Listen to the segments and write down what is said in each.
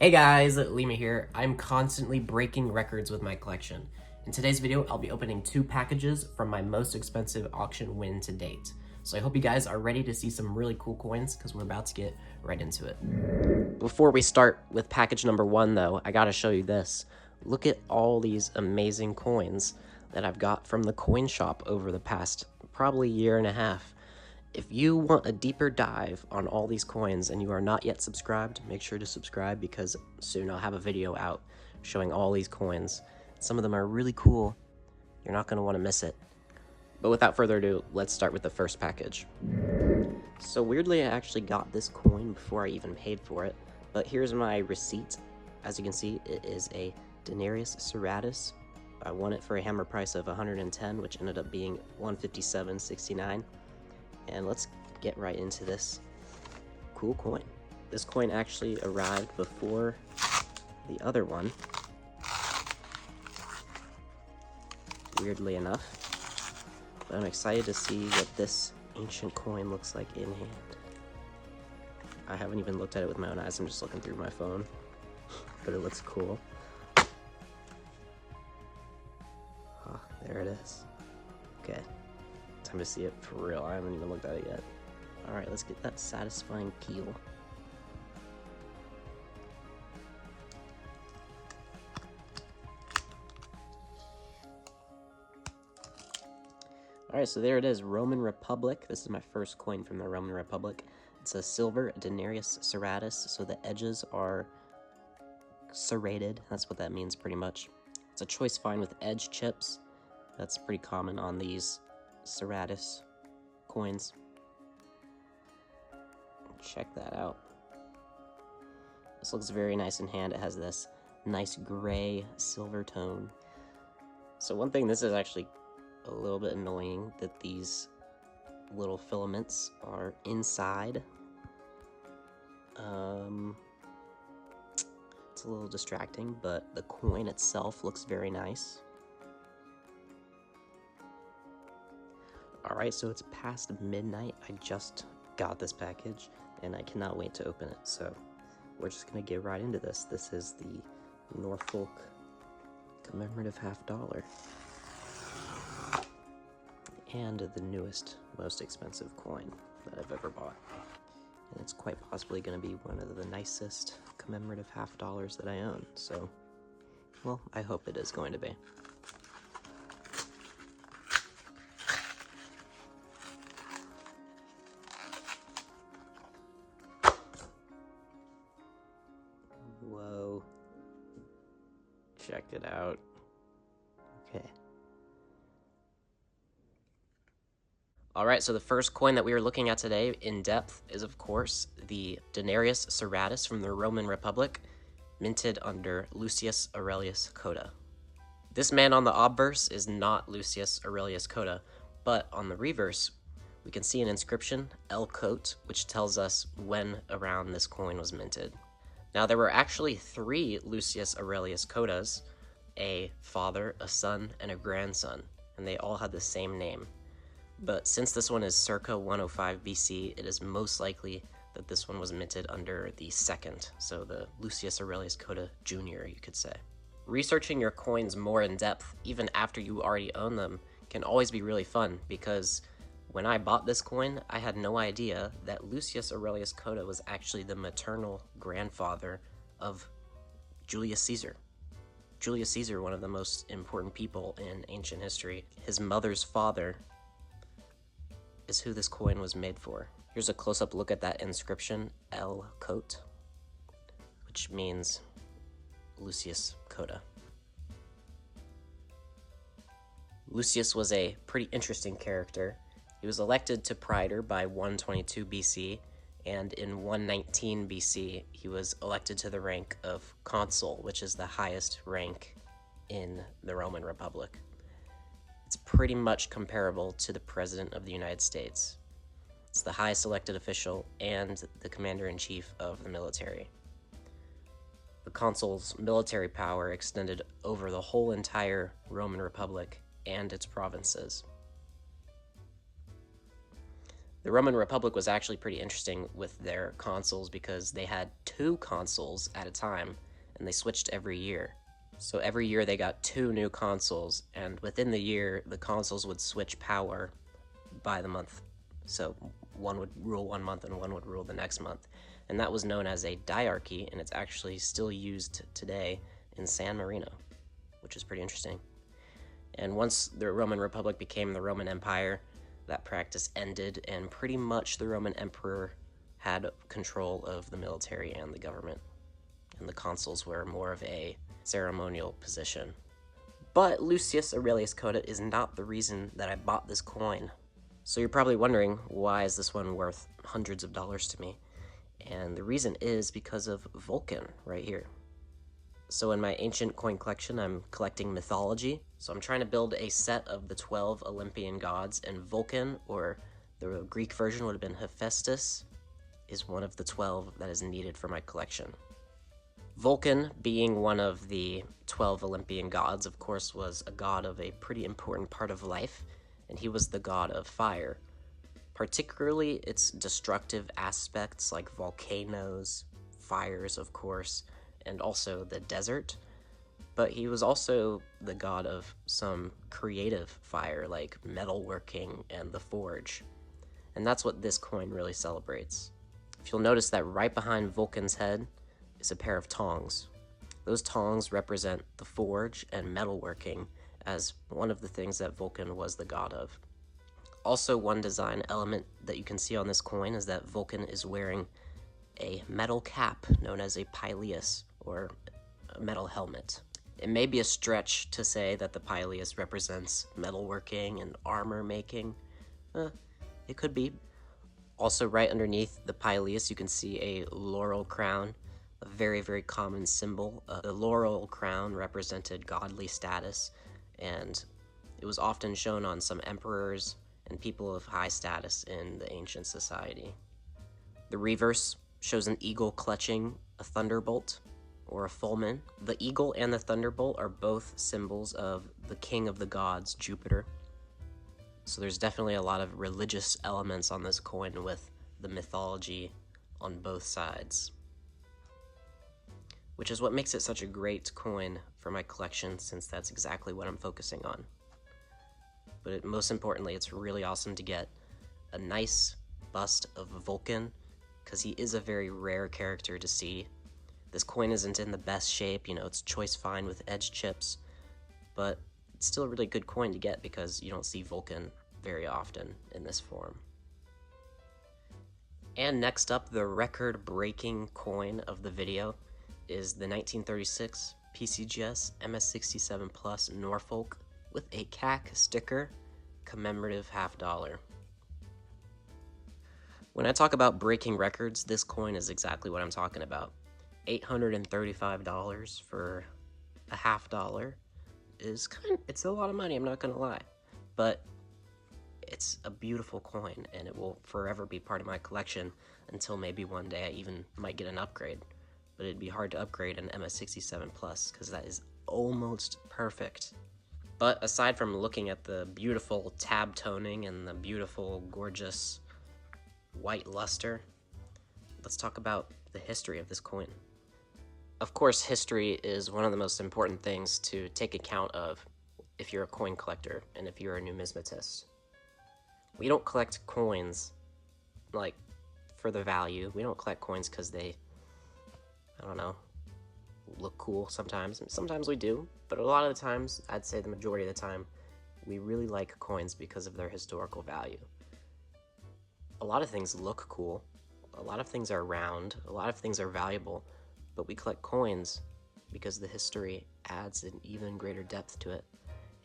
Hey guys, Lima here. I'm constantly breaking records with my collection. In today's video, I'll be opening 2 packages from my most expensive auction win to date. So I hope you guys are ready to see some really cool coins because we're about to get right into it. Before we start with package number 1 though, I gotta show you this. Look at all these amazing coins that I've got from the coin shop over the past probably year and a half. If you want a deeper dive on all these coins and you are not yet subscribed, make sure to subscribe because soon I'll have a video out showing all these coins. Some of them are really cool. You're not going to want to miss it. But without further ado, let's start with the first package. So weirdly, I actually got this coin before I even paid for it. But here's my receipt. As you can see, it is a Denarius Serratus. I won it for a hammer price of 110, which ended up being 157.69. And let's get right into this cool coin. This coin actually arrived before the other one, weirdly enough. But I'm excited to see what this ancient coin looks like in hand. I haven't even looked at it with my own eyes, I'm just looking through my phone. But it looks cool. Oh, there it is. Okay. Time to see it for real. I haven't even looked at it yet. Alright, let's get that satisfying peel. Alright, so there it is, Roman Republic. This is my first coin from the Roman Republic. It's a silver Denarius Serratus, so the edges are serrated. That's what that means pretty much. It's a choice find with edge chips. That's pretty common on these Serratus coins. Check that out. This looks very nice in hand. It has this nice gray silver tone. So one thing, this is actually a little bit annoying that these little filaments are inside. It's a little distracting, but the coin itself looks very nice. Alright, so it's past midnight. I just got this package, and I cannot wait to open it. So we're just going to get right into this. This is the Norfolk commemorative $50. And the newest, most expensive coin that I've ever bought. And it's quite possibly going to be one of the nicest commemorative $50 that I own. So, well, I hope it is going to be. Whoa. Check it out. Okay. Alright, so the first coin that we are looking at today in depth is, of course, the Denarius Serratus from the Roman Republic, minted under Lucius Aurelius Cotta. This man on the obverse is not Lucius Aurelius Cotta, but on the reverse, we can see an inscription, L. Cote, which tells us when around this coin was minted. Now, there were actually 3 Lucius Aurelius Cottas, a father, a son, and a grandson, and they all had the same name. But since this one is circa 105 BC, it is most likely that this one was minted under the second, so the Lucius Aurelius Cotta Jr., you could say. Researching your coins more in depth, even after you already own them, can always be really fun, because when I bought this coin, I had no idea that Lucius Aurelius Cotta was actually the maternal grandfather of Julius Caesar. Julius Caesar, one of the most important people in ancient history. His mother's father is who this coin was made for. Here's a close-up look at that inscription, L. Cote, which means Lucius Cotta. Lucius was a pretty interesting character. He was elected to praetor by 122 BC, and in 119 BC, he was elected to the rank of consul, which is the highest rank in the Roman Republic. It's pretty much comparable to the President of the United States. It's the highest elected official and the commander-in-chief of the military. The consul's military power extended over the whole entire Roman Republic and its provinces. The Roman Republic was actually pretty interesting with their consuls because they had 2 consuls at a time, and they switched every year. So every year they got 2 new consuls, and within the year, the consuls would switch power by the month. So one would rule one month and one would rule the next month. And that was known as a diarchy, and it's actually still used today in San Marino, which is pretty interesting. And once the Roman Republic became the Roman Empire, that practice ended, and pretty much the Roman Emperor had control of the military and the government, and the consuls were more of a ceremonial position. But Lucius Aurelius Cotta is not the reason that I bought this coin. So you're probably wondering, why is this one worth hundreds of dollars to me? And the reason is because of Vulcan right here. So in my ancient coin collection, I'm collecting mythology. So I'm trying to build a set of the 12 Olympian gods, and Vulcan, or the Greek version would have been Hephaestus, is one of the 12 that is needed for my collection. Vulcan, being one of the 12 Olympian gods, of course, was a god of a pretty important part of life, and he was the god of fire, particularly its destructive aspects like volcanoes, fires, of course, and also the desert. But he was also the god of some creative fire like metalworking and the forge. And that's what this coin really celebrates. If you'll notice that right behind Vulcan's head is a pair of tongs. Those tongs represent the forge and metalworking as one of the things that Vulcan was the god of. Also, one design element that you can see on this coin is that Vulcan is wearing a metal cap known as a pileus, or a metal helmet. It may be a stretch to say that the pileus represents metalworking and armor making. It could be. Also, right underneath the pileus, you can see a laurel crown, a very, very common symbol. The laurel crown represented godly status, and it was often shown on some emperors and people of high status in the ancient society. The reverse shows an eagle clutching a thunderbolt, or a fulmen. The eagle and the thunderbolt are both symbols of the king of the gods, Jupiter. So there's definitely a lot of religious elements on this coin with the mythology on both sides, which is what makes it such a great coin for my collection, since that's exactly what I'm focusing on. But most importantly, it's really awesome to get a nice bust of Vulcan, because he is a very rare character to see. This coin isn't in the best shape, it's choice fine with edge chips, but it's still a really good coin to get because you don't see Vulcan very often in this form. And next up, the record-breaking coin of the video is the 1936 PCGS MS67 Plus Norfolk with a CAC sticker, commemorative $50. When I talk about breaking records, this coin is exactly what I'm talking about. $835 for a $50 is it's a lot of money, I'm not gonna lie. But it's a beautiful coin, and it will forever be part of my collection until maybe one day I even might get an upgrade. But it'd be hard to upgrade an MS67 Plus because that is almost perfect. But aside from looking at the beautiful tab toning and the beautiful, gorgeous white luster, let's talk about the history of this coin. Of course, history is one of the most important things to take account of if you're a coin collector and if you're a numismatist. We don't collect coins like for the value. We don't collect coins because they, look cool sometimes. Sometimes we do, but a lot of the times, I'd say the majority of the time, we really like coins because of their historical value. A lot of things look cool, a lot of things are round, a lot of things are valuable, but we collect coins because the history adds an even greater depth to it,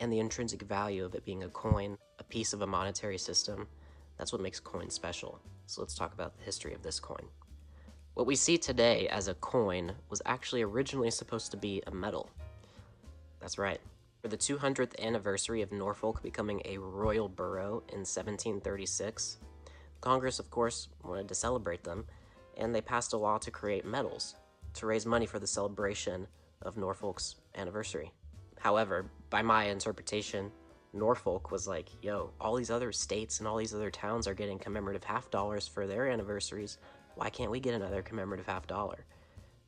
and the intrinsic value of it being a coin, a piece of a monetary system, that's what makes coins special. So let's talk about the history of this coin. What we see today as a coin was actually originally supposed to be a medal. That's right. For the 200th anniversary of Norfolk becoming a royal borough in 1736, Congress, of course, wanted to celebrate them, and they passed a law to create medals to raise money for the celebration of Norfolk's anniversary. However, by my interpretation, Norfolk was like, yo, all these other states and all these other towns are getting commemorative half dollars for their anniversaries. Why can't we get another commemorative half dollar?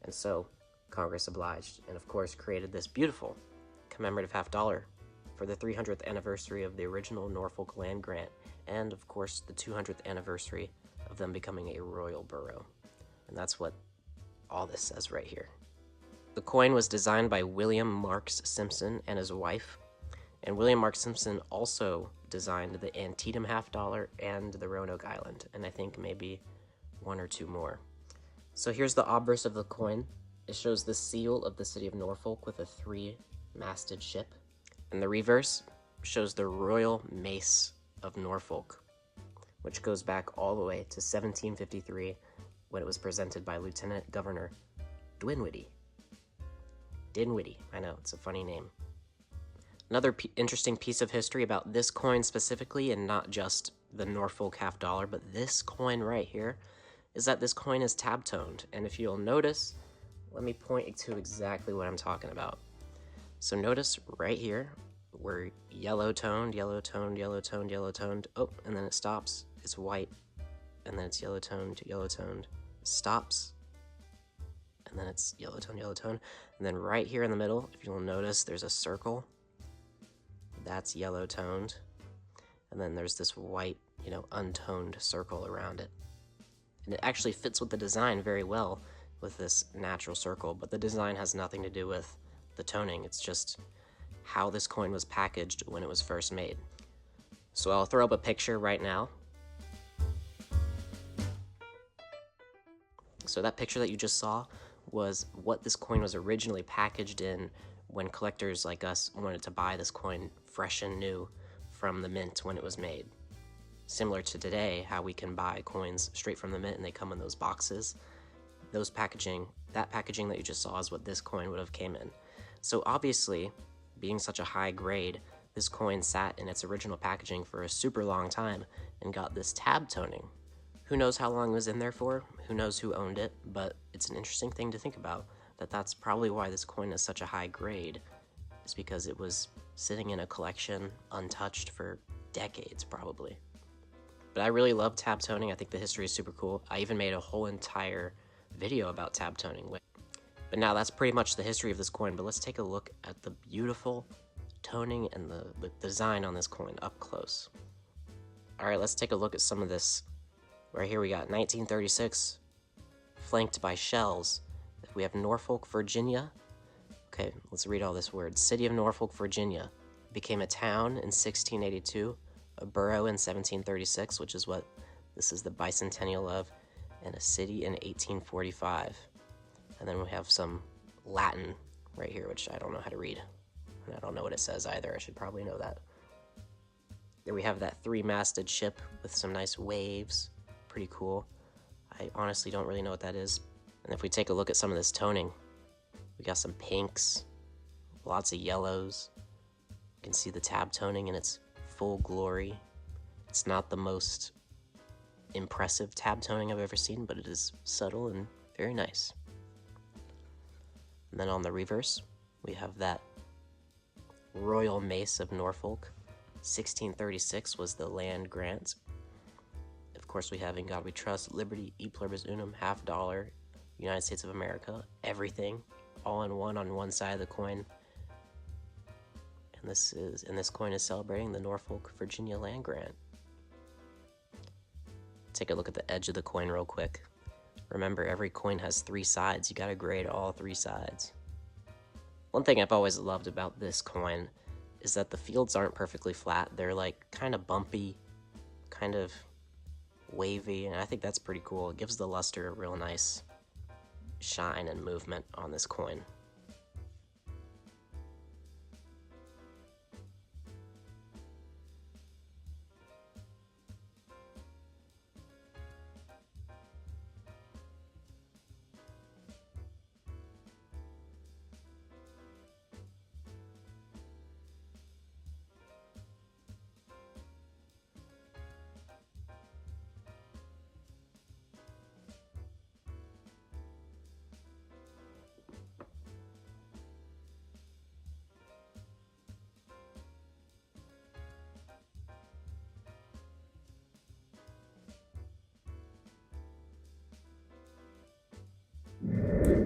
And so Congress obliged and, of course, created this beautiful commemorative half dollar for the 300th anniversary of the original Norfolk land grant and, of course, the 200th anniversary of them becoming a royal borough. And that's what all this says right here. The coin was designed by William Marks Simpson and his wife, and William Marks Simpson also designed the Antietam half dollar and the Roanoke Island, and I think maybe one or two more. So here's the obverse of the coin. It shows the seal of the city of Norfolk with a 3-masted ship, and the reverse shows the royal mace of Norfolk, which goes back all the way to 1753 when it was presented by Lieutenant Governor Dinwiddie. I know, it's a funny name. Another interesting piece of history about this coin specifically, and not just the Norfolk half dollar, but this coin right here, is that this coin is tab-toned. And if you'll notice, let me point to exactly what I'm talking about. So notice right here, we're yellow-toned, yellow-toned, yellow-toned, yellow-toned. Oh, and then it stops. It's white, and then it's yellow-toned, yellow-toned. Stops, and then it's yellow-toned, yellow-toned. And then right here in the middle, if you'll notice, there's a circle. That's yellow-toned. And then there's this white, untoned circle around it. And it actually fits with the design very well with this natural circle, but the design has nothing to do with the toning. It's just how this coin was packaged when it was first made. So I'll throw up a picture right now. So that picture that you just saw was what this coin was originally packaged in when collectors like us wanted to buy this coin fresh and new from the mint when it was made. Similar to today, how we can buy coins straight from the mint and they come in those boxes. That packaging that you just saw is what this coin would have came in. So obviously, being such a high grade, this coin sat in its original packaging for a super long time and got this tab toning. Who knows how long it was in there for? Who knows who owned it? But it's an interesting thing to think about, that's probably why this coin is such a high grade. It's because it was sitting in a collection untouched for decades, probably. But I really love tab toning. I think the history is super cool. I even made a whole entire video about tab toning. But now that's pretty much the history of this coin, but let's take a look at the beautiful toning and the design on this coin up close. All right, let's take a look at some of this. Right here we got 1936, flanked by shells. We have Norfolk, Virginia. Okay, let's read all this word. City of Norfolk, Virginia. Became a town in 1682, a borough in 1736, which is what this is the bicentennial of, and a city in 1845. And then we have some Latin right here, which I don't know how to read. And I don't know what it says either. I should probably know that. There we have that 3-masted ship with some nice waves. Pretty cool. I honestly don't really know what that is. And if we take a look at some of this toning, we got some pinks, lots of yellows. You can see the tab toning in its full glory. It's not the most impressive tab toning I've ever seen, but it is subtle and very nice. And then on the reverse, we have that Royal Mace of Norfolk. 1636 was the land grant. Of course, we have In God We Trust, Liberty, E Pluribus Unum, half dollar, United States of America, everything, all in one on one side of the coin. And this coin is celebrating the Norfolk, Virginia land grant. Take a look at the edge of the coin real quick. Remember, every coin has 3 sides. You gotta grade all 3 sides. One thing I've always loved about this coin is that the fields aren't perfectly flat. They're like kind of bumpy, kind of wavy, and I think that's pretty cool. It gives the luster a real nice shine and movement on this coin.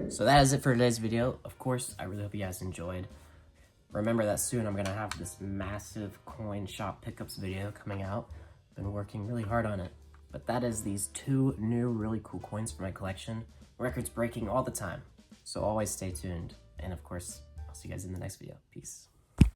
So that is it for today's video. Of course, I really hope you guys enjoyed. Remember that soon I'm going to have this massive coin shop pickups video coming out. Been working really hard on it. But that is these 2 new really cool coins for my collection. Records breaking all the time. So always stay tuned. And of course, I'll see you guys in the next video. Peace.